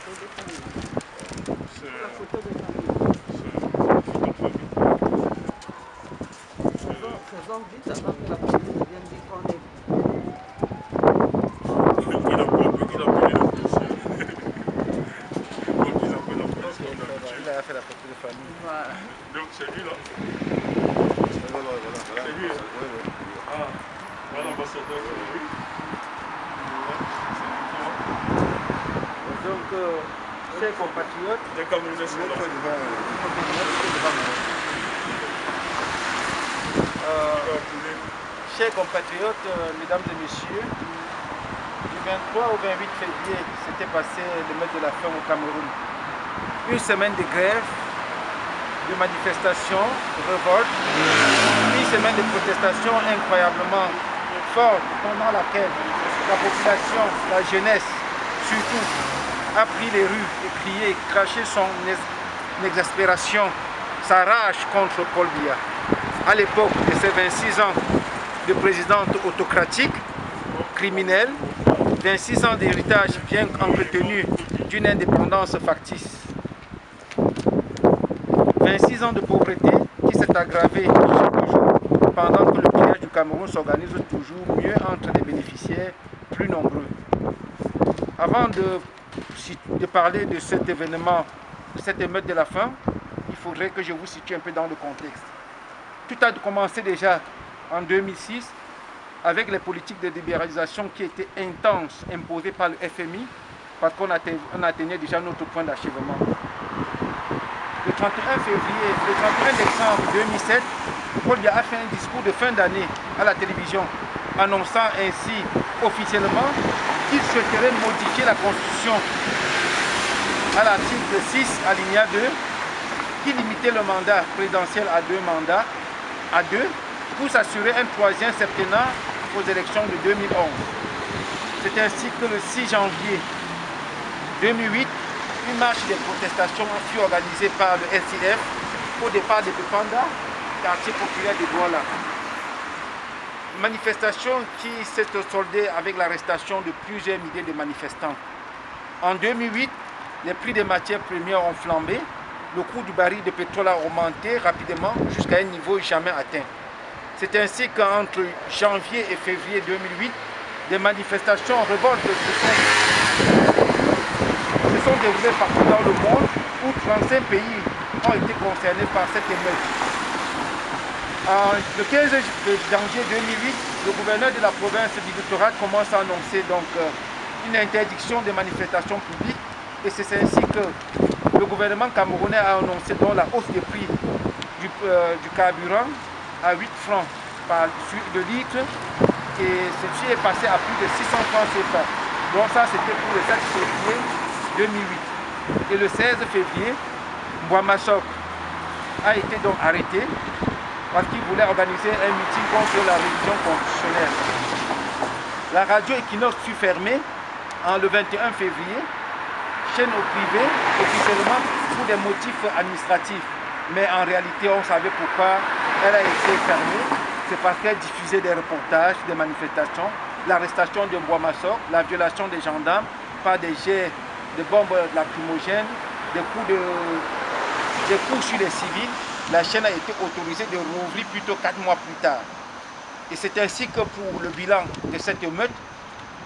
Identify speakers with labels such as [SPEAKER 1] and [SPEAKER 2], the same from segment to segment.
[SPEAKER 1] La photo de famille. Faisons vite avant que la police vienne dire qu'on est.
[SPEAKER 2] Il a appelé le policier. Donc ils appellent la police comme d'habitude.
[SPEAKER 3] Il a fait la photo de famille.
[SPEAKER 1] Voilà.
[SPEAKER 2] Donc c'est lui là.
[SPEAKER 3] Voilà.
[SPEAKER 2] C'est lui. Ah, voilà l'ambassadeur, c'est lui.
[SPEAKER 3] Donc, chers compatriotes,
[SPEAKER 2] Les Camerounais sont là.
[SPEAKER 3] Chers compatriotes, mesdames et messieurs, du 23 au 28 février, s'était passé le mètre de la faim au Cameroun. Une semaine de grève, de manifestations, de révolte, une semaine de protestations incroyablement forte pendant laquelle la population, la jeunesse surtout, a pris les rues et crié, craché son exaspération, sa rage contre Paul Biya. À l'époque de ses 26 ans de présidente autocratique, criminelle, 26 ans d'héritage bien entretenu d'une indépendance factice. 26 ans de pauvreté qui s'est aggravée chaque jour pendant que le pillage du Cameroun s'organise toujours mieux entre des bénéficiaires plus nombreux. Avant de parler de cet événement, de cette émeute de la faim, il faudrait que je vous situe un peu dans le contexte. Tout a commencé déjà en 2006 avec les politiques de libéralisation qui étaient intenses, imposées par le FMI, parce qu'on atteignait déjà notre point d'achèvement. Le 31 décembre 2007, Paul Biya a fait un discours de fin d'année à la télévision, annonçant ainsi officiellement qu'il souhaiterait modifier la Constitution à l'article 6, alinéa 2, qui limitait le mandat présidentiel à 2 mandats, pour s'assurer un troisième septennat aux élections de 2011. C'est ainsi que le 6 janvier 2008, une marche de protestation fut organisée par le SIF au départ de Bepanda, quartier populaire de Douala. Manifestation qui s'est soldée avec l'arrestation de plusieurs milliers de manifestants. En 2008, les prix des matières premières ont flambé, le coût du baril de pétrole a augmenté rapidement jusqu'à un niveau jamais atteint. C'est ainsi qu'entre janvier et février 2008, des manifestations révoltes se sont déroulées partout dans le monde où 35 pays ont été concernés par cette émeute. Le 15 janvier 2008, le gouverneur de la province du Littoral commence à annoncer une interdiction des manifestations publiques et c'est ainsi que le gouvernement camerounais a annoncé la hausse des prix du carburant à 8 francs le litre et ceci est passé à plus de 600 francs CFA. Donc ça c'était pour le 7 février 2008. Et le 16 février, Mbouama-Sok a été donc arrêté parce qu'il voulait organiser un meeting contre la révision constitutionnelle. La radio Equinox fut fermée le 21 février, chaîne au privé, officiellement pour des motifs administratifs. Mais en réalité, on savait pourquoi elle a été fermée. C'est parce qu'elle diffusait des reportages, des manifestations, l'arrestation de Mbouama-Sok, la violation des gendarmes par des jets de bombes lacrymogènes, des coups sur les civils. La chaîne a été autorisée de rouvrir plutôt 4 mois plus tard. Et c'est ainsi que pour le bilan de cette émeute,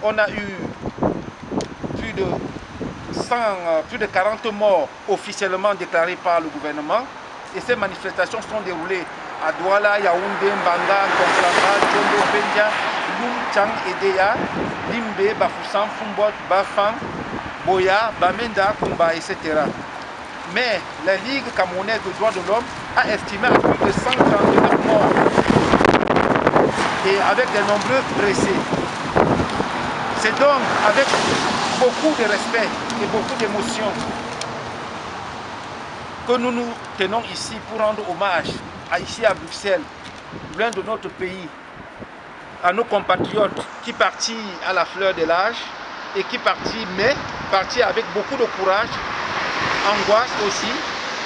[SPEAKER 3] on a eu plus de 40 morts officiellement déclarés par le gouvernement. Et ces manifestations sont déroulées à Douala, Yaoundé, Mbanga, Konklanga, Djombo, Benja, Loum, Tchang, Edeya, Limbe, Bafoussam, Fumbot, Bafang, Boya, Bamenda, Kumba, etc. Mais la Ligue camerounaise des droits de l'homme a estimé à plus de 139 morts et avec de nombreux blessés. C'est donc avec beaucoup de respect et beaucoup d'émotion que nous nous tenons ici pour rendre hommage ici à Bruxelles, loin de notre pays, à nos compatriotes qui partent à la fleur de l'âge et qui partent avec beaucoup de courage, angoisse aussi,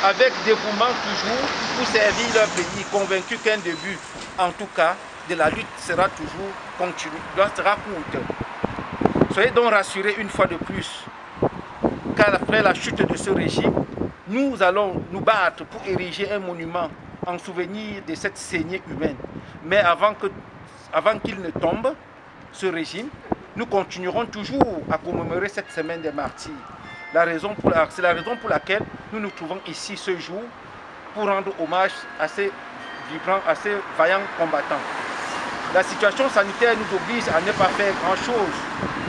[SPEAKER 3] avec dévouement toujours pour servir leur pays, convaincus qu'un début, en tout cas, de la lutte sera toujours continue, sera courte. Soyez donc rassurés une fois de plus, qu'après la chute de ce régime, nous allons nous battre pour ériger un monument en souvenir de cette saignée humaine. Mais avant qu'il ne tombe, ce régime, nous continuerons toujours à commémorer cette semaine des martyrs. C'est la raison pour laquelle nous nous trouvons ici ce jour pour rendre hommage à ces vibrants, à ces vaillants combattants. La situation sanitaire nous oblige à ne pas faire grand-chose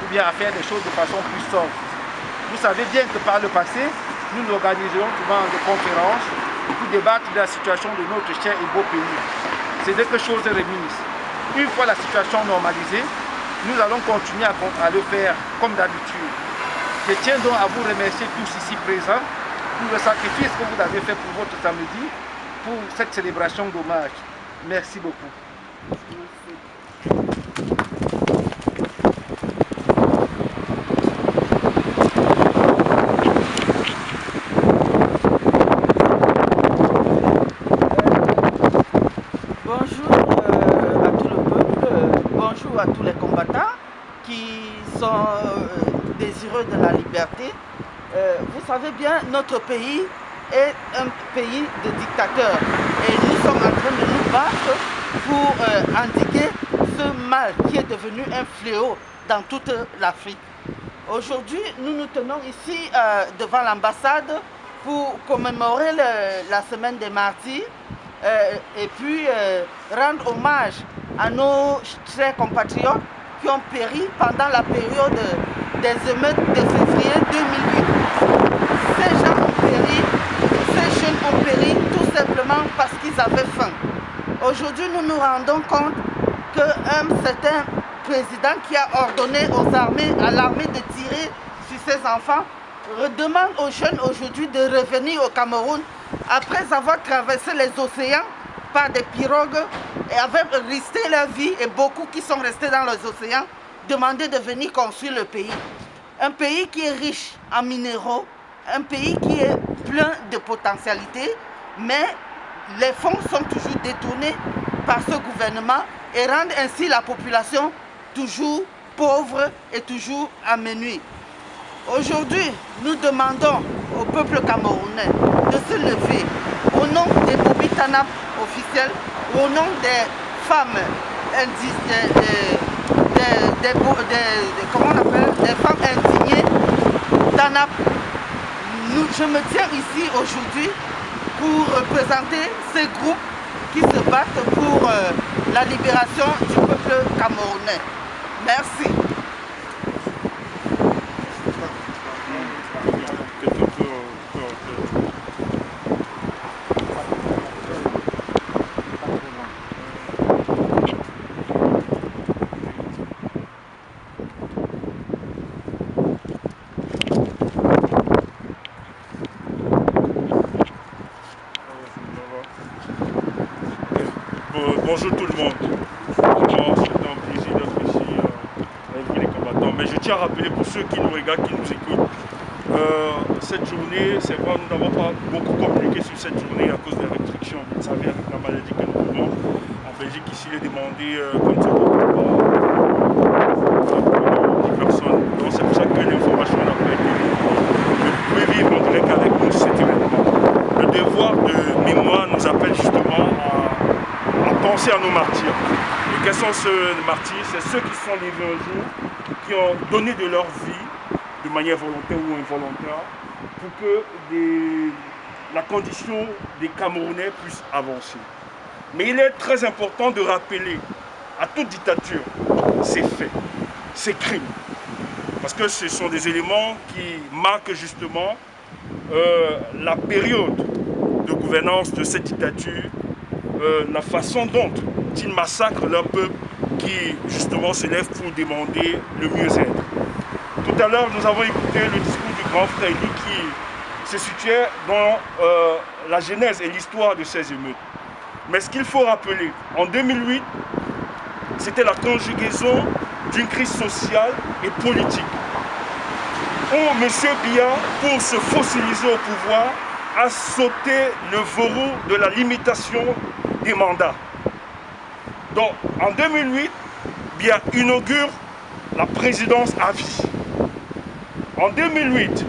[SPEAKER 3] ou bien à faire des choses de façon plus sobre. Vous savez bien que par le passé, nous organiserons souvent des conférences pour débattre de la situation de notre cher et beau pays. C'est quelque chose de remise. Une fois la situation normalisée, nous allons continuer à le faire comme d'habitude. Je tiens donc à vous remercier tous ici présents pour le sacrifice que vous avez fait pour votre samedi, pour cette célébration d'hommage. Merci beaucoup.
[SPEAKER 1] Bonjour à tous les combattants qui sont désireux de la liberté. Vous savez bien, notre pays est un pays de dictateurs et nous sommes en train de nous battre pour endiguer ce mal qui est devenu un fléau dans toute l'Afrique. Aujourd'hui, nous nous tenons ici devant l'ambassade pour commémorer la semaine des martyrs et puis rendre hommage à nos chers compatriotes qui ont péri pendant la période des émeutes de février 2008. Ces gens ont péri, ces jeunes ont péri tout simplement parce qu'ils avaient faim. Aujourd'hui, nous nous rendons compte qu'un certain président qui a ordonné à l'armée de tirer sur ses enfants, demande aux jeunes aujourd'hui de revenir au Cameroun après avoir traversé les océans par des pirogues et avaient risqué leur vie, et beaucoup qui sont restés dans les océans demandaient de venir construire le pays. Un pays qui est riche en minéraux, un pays qui est plein de potentialités, mais les fonds sont toujours détournés par ce gouvernement et rendent ainsi la population toujours pauvre et toujours amenuie. Aujourd'hui, nous demandons au peuple camerounais de se lever au nom des Bobi Tanap officiels, au nom des femmes des femmes indignées Tanap. Je me tiens ici aujourd'hui pour représenter ces groupes qui se battent pour la libération du peuple camerounais. Merci.
[SPEAKER 2] Bonjour tout le monde. C'est un plaisir d'être ici avec vous les combattants. Mais je tiens à rappeler pour ceux qui nous regardent, qui nous écoutent, cette journée, c'est vrai, nous n'avons pas beaucoup communiqué sur cette journée à cause des restrictions. Vous savez, avec la maladie que nous avons. En Belgique, ici, il est demandé comme ça, des personnes. Donc c'est pour ça que l'information n'a pas été donnée. Mais vous pouvez vivre en direct avec nous cet événement. Le devoir de mémoire nous appelle justement à penser à nos martyrs. Et quels sont ces martyrs? C'est ceux qui sont livrés un jour, qui ont donné de leur vie, de manière volontaire ou involontaire, pour que la condition des Camerounais puisse avancer. Mais il est très important de rappeler à toute dictature ces faits, ces crimes. Parce que ce sont des éléments qui marquent justement la période de gouvernance de cette dictature, la façon dont ils massacrent leur peuple qui justement se lève pour demander le mieux-être. Tout à l'heure, nous avons écouté le discours du grand frère Eli qui se situait dans la genèse et l'histoire de ces émeutes. Mais ce qu'il faut rappeler, en 2008, c'était la conjugaison d'une crise sociale et politique. Où M. Biya, pour se fossiliser au pouvoir, a sauté le verrou de la limitation des mandats. Donc, en 2008, Biya inaugure la présidence à vie. En 2008,